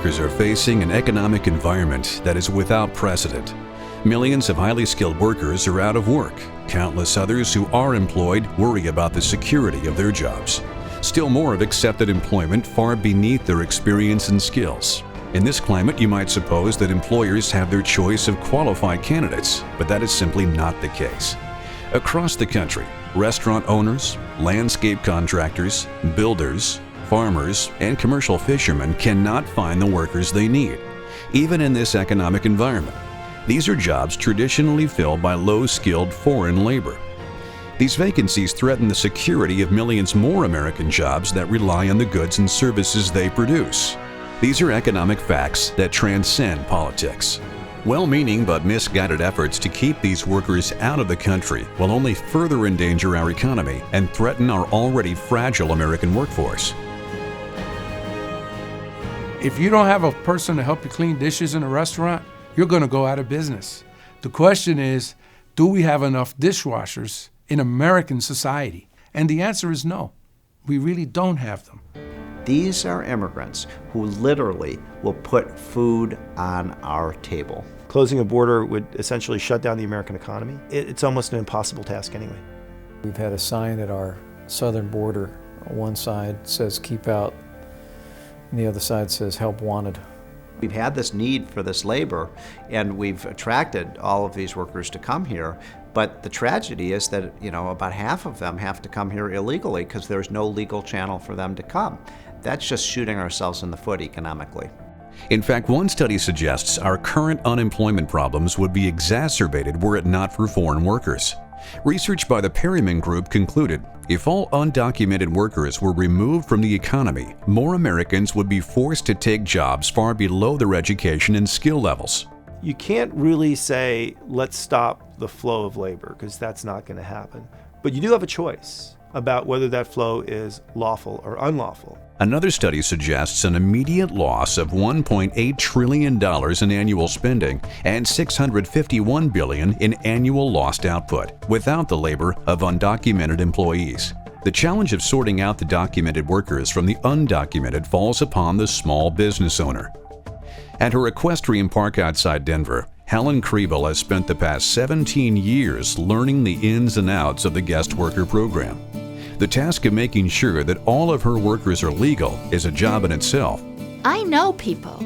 workers are facing an economic environment that is without precedent. Millions of highly skilled workers are out of work. Countless others who are employed worry about the security of their jobs. Still more have accepted employment far beneath their experience and skills. In this climate, you might suppose that employers have their choice of qualified candidates, but that is simply not the case. Across the country, restaurant owners, landscape contractors, builders, farmers, and commercial fishermen cannot find the workers they need, even in this economic environment. These are jobs traditionally filled by low-skilled foreign labor. These vacancies threaten the security of millions more American jobs that rely on the goods and services they produce. These are economic facts that transcend politics. Well-meaning but misguided efforts to keep these workers out of the country will only further endanger our economy and threaten our already fragile American workforce. If you don't have a person to help you clean dishes in a restaurant, you're going to go out of business. The question is, do we have enough dishwashers in American society? And the answer is no. We really don't have them. These are immigrants who literally will put food on our table. Closing a border would essentially shut down the American economy. It's almost an impossible task anyway. We've had a sign at our southern border. One side says keep out, and the other side says help wanted. We've had this need for this labor, and we've attracted all of these workers to come here. But the tragedy is that, about half of them have to come here illegally because there's no legal channel for them to come. That's just shooting ourselves in the foot economically. In fact, one study suggests our current unemployment problems would be exacerbated were it not for foreign workers. Research by the Perryman Group concluded if all undocumented workers were removed from the economy, more Americans would be forced to take jobs far below their education and skill levels. You can't really say, let's stop the flow of labor, because that's not going to happen. But you do have a choice about whether that flow is lawful or unlawful. Another study suggests an immediate loss of $1.8 trillion in annual spending and $651 billion in annual lost output without the labor of undocumented employees. The challenge of sorting out the documented workers from the undocumented falls upon the small business owner. At her equestrian park outside Denver, Helen Kriebel has spent the past 17 years learning the ins and outs of the guest worker program. The task of making sure that all of her workers are legal is a job in itself. I know people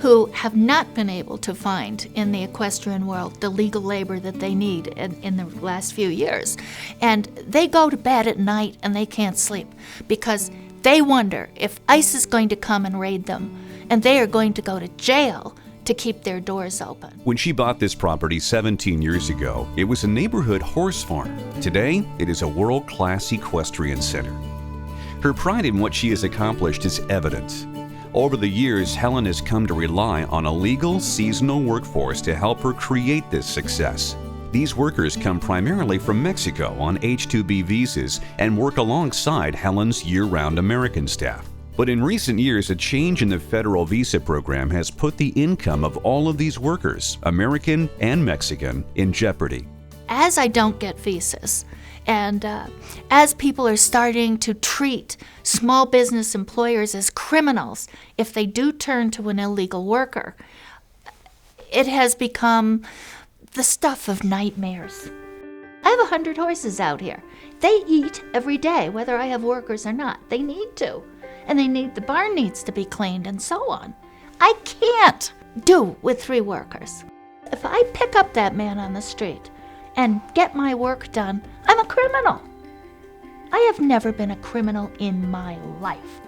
who have not been able to find in the equestrian world the legal labor that they need in the last few years. And they go to bed at night and they can't sleep because they wonder if ICE is going to come and raid them and they are going to go to jail to keep their doors open. When she bought this property 17 years ago, it was a neighborhood horse farm. Today, it is a world-class equestrian center. Her pride in what she has accomplished is evident. Over the years, Helen has come to rely on a legal, seasonal workforce to help her create this success. These workers come primarily from Mexico on H-2B visas and work alongside Helen's year-round American staff. But in recent years, a change in the federal visa program has put the income of all of these workers, American and Mexican, in jeopardy. As I don't get visas, and as people are starting to treat small business employers as criminals if they do turn to an illegal worker, it has become the stuff of nightmares. I have 100 horses out here. They eat every day, whether I have workers or not. They need to. And the barn needs to be cleaned and so on. I can't do with 3 workers. If I pick up that man on the street and get my work done, I'm a criminal. I have never been a criminal in my life.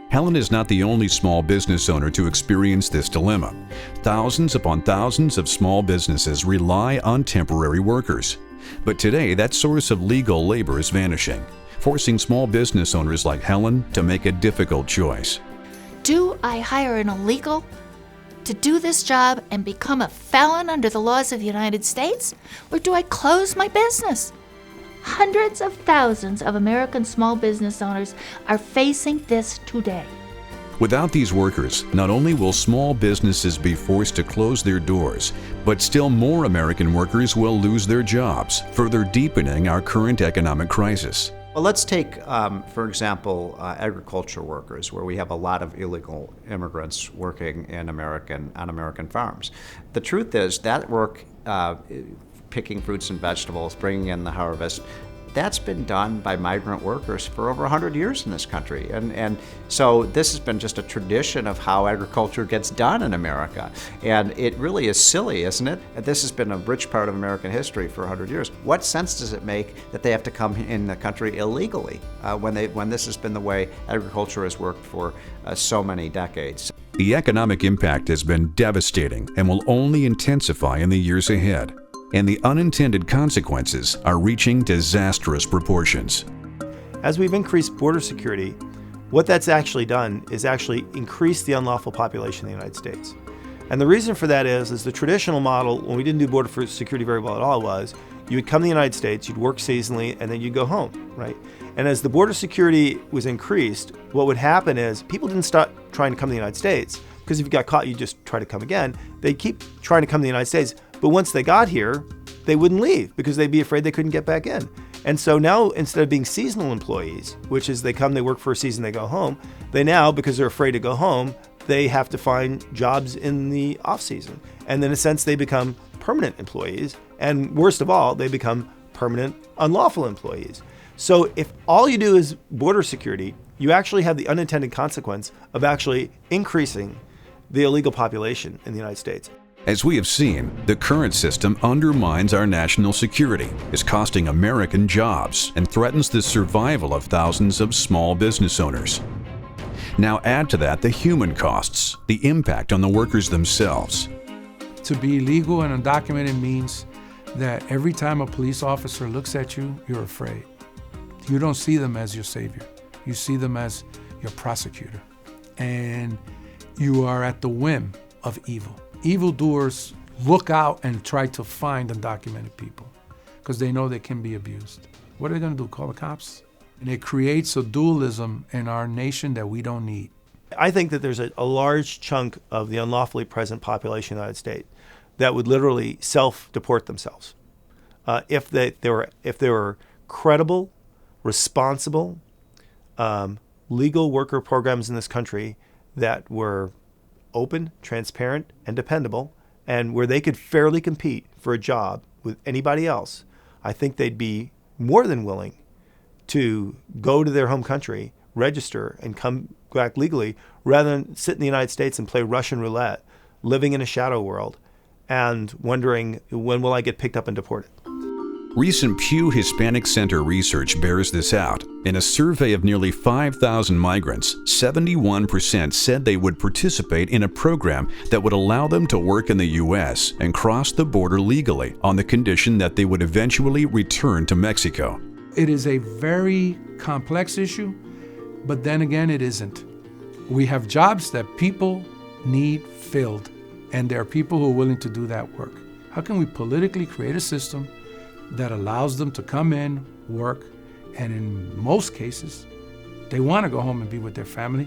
Helen is not the only small business owner to experience this dilemma. Thousands upon thousands of small businesses rely on temporary workers. But today, that source of legal labor is vanishing, forcing small business owners like Helen to make a difficult choice. Do I hire an illegal to do this job and become a felon under the laws of the United States? Or do I close my business? Hundreds of thousands of American small business owners are facing this today. Without these workers, not only will small businesses be forced to close their doors, but still more American workers will lose their jobs, further deepening our current economic crisis. Well, let's take, for example, agriculture workers, where we have a lot of illegal immigrants working on American farms. The truth is that work, picking fruits and vegetables, bringing in the harvest, that's been done by migrant workers for over 100 years in this country. And so this has been just a tradition of how agriculture gets done in America. And it really is silly, isn't it? This has been a rich part of American history for 100 years. What sense does it make that they have to come in the country illegally when this has been the way agriculture has worked for so many decades? The economic impact has been devastating and will only intensify in the years ahead. And the unintended consequences are reaching disastrous proportions. As we've increased border security, what that's actually done is actually increase the unlawful population in the United States. And the reason for that is the traditional model, when we didn't do border security very well at all, was you would come to the United States, you'd work seasonally, and then you'd go home, right? And as the border security was increased, what would happen is people didn't start trying to come to the United States, because if you got caught, you just try to come again. They'd keep trying to come to the United States. But once they got here, they wouldn't leave because they'd be afraid they couldn't get back in. And so now, instead of being seasonal employees, which is they come, they work for a season, they go home, they now, because they're afraid to go home, they have to find jobs in the off season. And in a sense, they become permanent employees. And worst of all, they become permanent unlawful employees. So if all you do is border security, you actually have the unintended consequence of actually increasing the illegal population in the United States. As we have seen, the current system undermines our national security, is costing American jobs, and threatens the survival of thousands of small business owners. Now add to that the human costs, the impact on the workers themselves. To be illegal and undocumented means that every time a police officer looks at you, you're afraid. You don't see them as your savior. You see them as your prosecutor. And you are at the whim of evil. Evildoers look out and try to find undocumented people because they know they can be abused. What are they going to do, call the cops? And it creates a dualism in our nation that we don't need. I think that there's a large chunk of the unlawfully present population in the United States that would literally self-deport themselves if they were credible, responsible, legal worker programs in this country that were open, transparent, and dependable, and where they could fairly compete for a job with anybody else. I think they'd be more than willing to go to their home country, register, and come back legally, rather than sit in the United States and play Russian roulette, living in a shadow world, and wondering, when will I get picked up and deported? Recent Pew Hispanic Center research bears this out. In a survey of nearly 5,000 migrants, 71% said they would participate in a program that would allow them to work in the U.S. and cross the border legally on the condition that they would eventually return to Mexico. It is a very complex issue, but then again, it isn't. We have jobs that people need filled, and there are people who are willing to do that work. How can we politically create a system that allows them to come in, work, and in most cases, they want to go home and be with their family?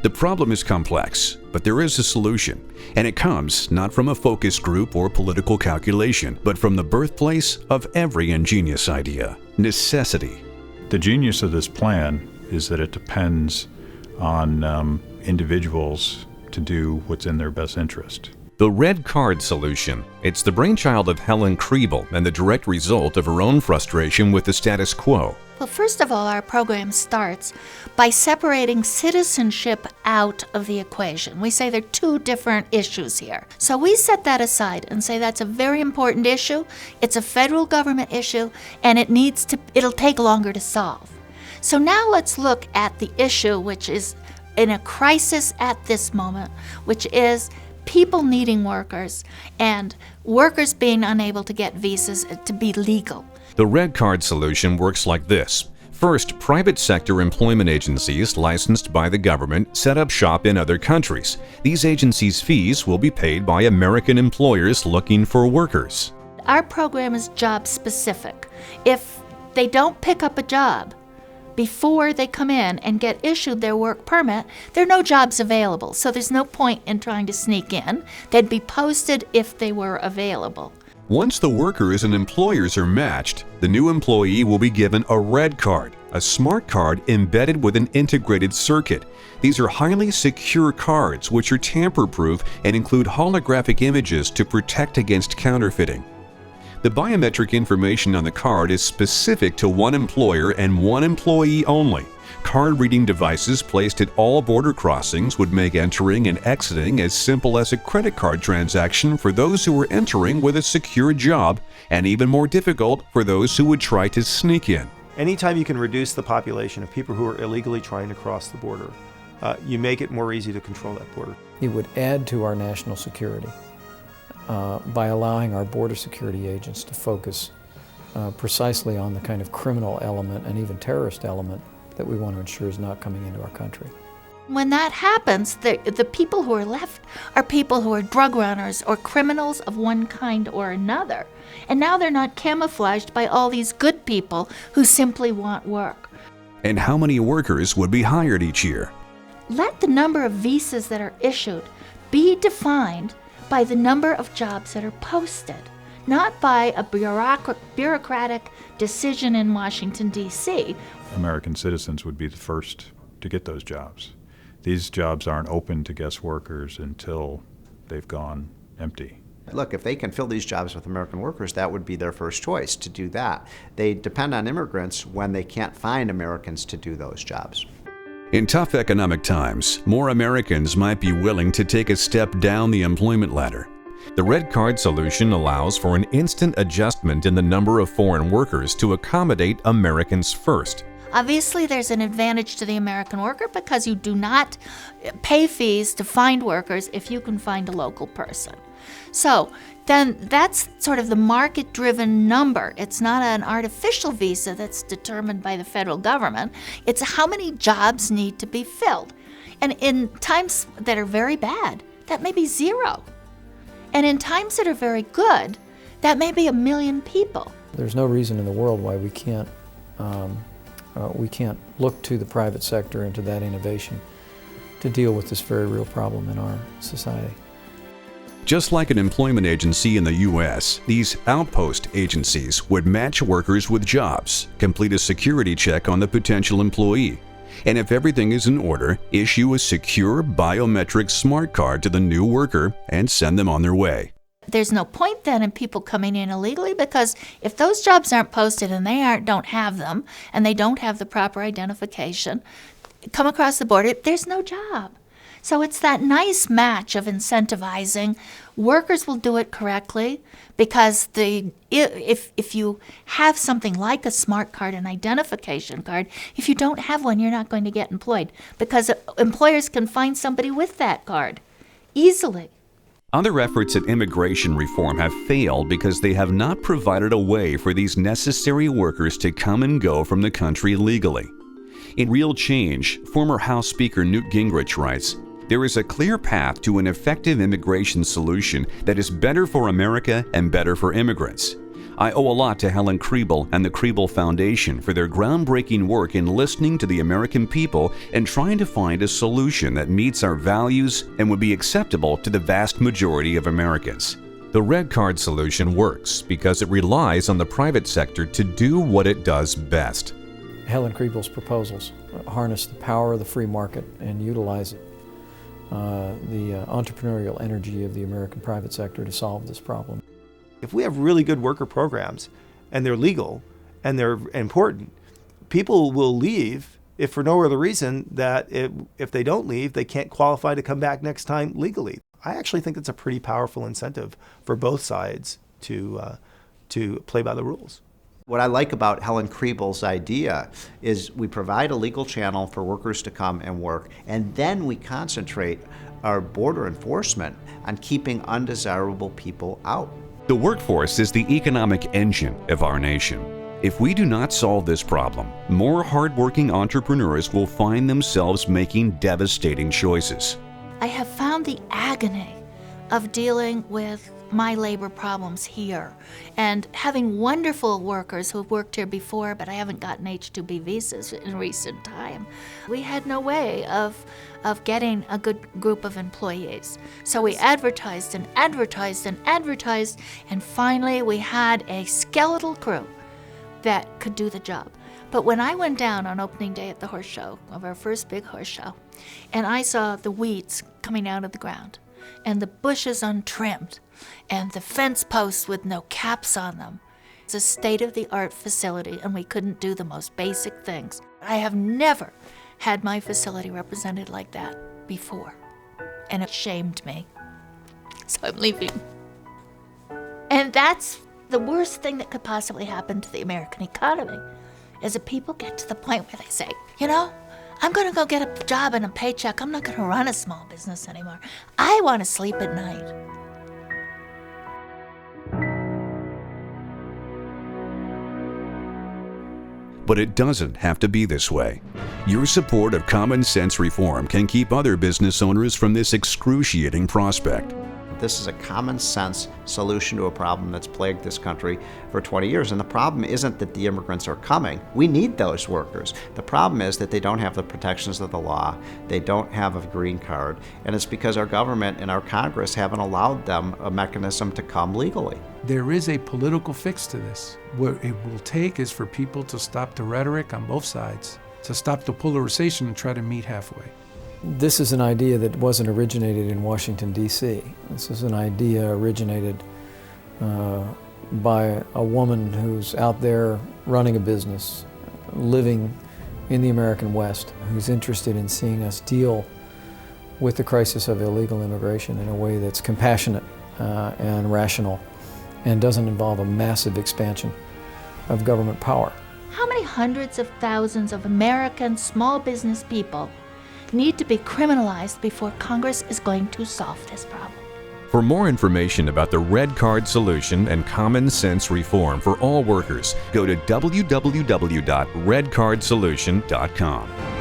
The problem is complex, but there is a solution, and it comes not from a focus group or political calculation, but from the birthplace of every ingenious idea: necessity. The genius of this plan is that it depends on individuals to do what's in their best interest. The red card solution. It's the brainchild of Helen Kriebel and the direct result of her own frustration with the status quo. Well, first of all, our program starts by separating citizenship out of the equation. We say there are two different issues here. So we set that aside and say that's a very important issue. It's a federal government issue, and it'll take longer to solve. So now let's look at the issue which is in a crisis at this moment, which is people needing workers and workers being unable to get visas to be legal. The red card solution works like this. First, private sector employment agencies licensed by the government set up shop in other countries. These agencies' fees will be paid by American employers looking for workers. Our program is job specific. If they don't pick up a job before they come in and get issued their work permit, there are no jobs available. So there's no point in trying to sneak in. They'd be posted if they were available. Once the workers and employers are matched, the new employee will be given a red card. a smart card embedded with an integrated circuit. These are highly secure cards which are tamper-proof and include holographic images to protect against counterfeiting. The biometric information on the card is specific to one employer and one employee only. Card reading devices placed at all border crossings would make entering and exiting as simple as a credit card transaction for those who are entering with a secure job, and even more difficult for those who would try to sneak in. Anytime you can reduce the population of people who are illegally trying to cross the border, you make it more easy to control that border. It would add to our national security by allowing our border security agents to focus precisely on the kind of criminal element and even terrorist element that we want to ensure is not coming into our country. When that happens, the people who are left are people who are drug runners or criminals of one kind or another. And now they're not camouflaged by all these good people who simply want work. And how many workers would be hired each year? Let the number of visas that are issued be defined by the number of jobs that are posted, not by a bureaucratic decision in Washington, D.C. American citizens would be the first to get those jobs. These jobs aren't open to guest workers until they've gone empty. Look, if they can fill these jobs with American workers, that would be their first choice to do that. They depend on immigrants when they can't find Americans to do those jobs. In tough economic times, more Americans might be willing to take a step down the employment ladder. The Red Card solution allows for an instant adjustment in the number of foreign workers to accommodate Americans first. Obviously, there's an advantage to the American worker because you do not pay fees to find workers if you can find a local person. So then that's sort of the market-driven number. It's not an artificial visa that's determined by the federal government. It's how many jobs need to be filled. And in times that are very bad, that may be 0. And in times that are very good, that may be 1 million people. There's no reason in the world why we can't look to the private sector and to that innovation to deal with this very real problem in our society. Just like an employment agency in the U.S., these outpost agencies would match workers with jobs, complete a security check on the potential employee, and if everything is in order, issue a secure biometric smart card to the new worker and send them on their way. There's no point then in people coming in illegally because if those jobs aren't posted and they don't have them and they don't have the proper identification, come across the border, there's no job. So it's that nice match of incentivizing. Workers will do it correctly because if you have something like a smart card, an identification card, if you don't have one, you're not going to get employed because employers can find somebody with that card easily. Other efforts at immigration reform have failed because they have not provided a way for these necessary workers to come and go from the country legally. In Real Change, former House Speaker Newt Gingrich writes, "There is a clear path to an effective immigration solution that is better for America and better for immigrants. I owe a lot to Helen Kriebel and the Kriebel Foundation for their groundbreaking work in listening to the American people and trying to find a solution that meets our values and would be acceptable to the vast majority of Americans." The Red Card solution works because it relies on the private sector to do what it does best. Helen Kriebel's proposals harness the power of the free market and utilize the entrepreneurial energy of the American private sector to solve this problem. If we have really good worker programs and they're legal and they're important, people will leave if for no other reason that if they don't leave, they can't qualify to come back next time legally. I actually think it's a pretty powerful incentive for both sides to play by the rules. What I like about Helen Kriebel's idea is we provide a legal channel for workers to come and work, and then we concentrate our border enforcement on keeping undesirable people out. The workforce is the economic engine of our nation. If we do not solve this problem, more hardworking entrepreneurs will find themselves making devastating choices. I have found the agony of dealing with my labor problems here and having wonderful workers who've worked here before, but I haven't gotten H-2B visas in recent time. We had no way of getting a good group of employees. So we advertised and advertised and advertised, and finally we had a skeletal crew that could do the job. But when I went down on opening day at the horse show, of our first big horse show, and I saw the weeds coming out of the ground, and the bushes untrimmed, and the fence posts with no caps on them, it's a state-of-the-art facility, and we couldn't do the most basic things. I have never had my facility represented like that before, and it shamed me. So I'm leaving. And that's the worst thing that could possibly happen to the American economy, is that people get to the point where they say, you know, I'm going to go get a job and a paycheck. I'm not going to run a small business anymore. I want to sleep at night. But it doesn't have to be this way. Your support of common sense reform can keep other business owners from this excruciating prospect. This is a common sense solution to a problem that's plagued this country for 20 years. And the problem isn't that the immigrants are coming. We need those workers. The problem is that they don't have the protections of the law. They don't have a green card. And it's because our government and our Congress haven't allowed them a mechanism to come legally. There is a political fix to this. What it will take is for people to stop the rhetoric on both sides, to stop the polarization and try to meet halfway. This is an idea that wasn't originated in Washington, D.C. This is an idea originated by a woman who's out there running a business, living in the American West, who's interested in seeing us deal with the crisis of illegal immigration in a way that's compassionate and rational and doesn't involve a massive expansion of government power. How many hundreds of thousands of American small business people need to be criminalized before Congress is going to solve this problem? For more information about the Red Card solution and common sense reform for all workers, go to www.redcardsolution.com.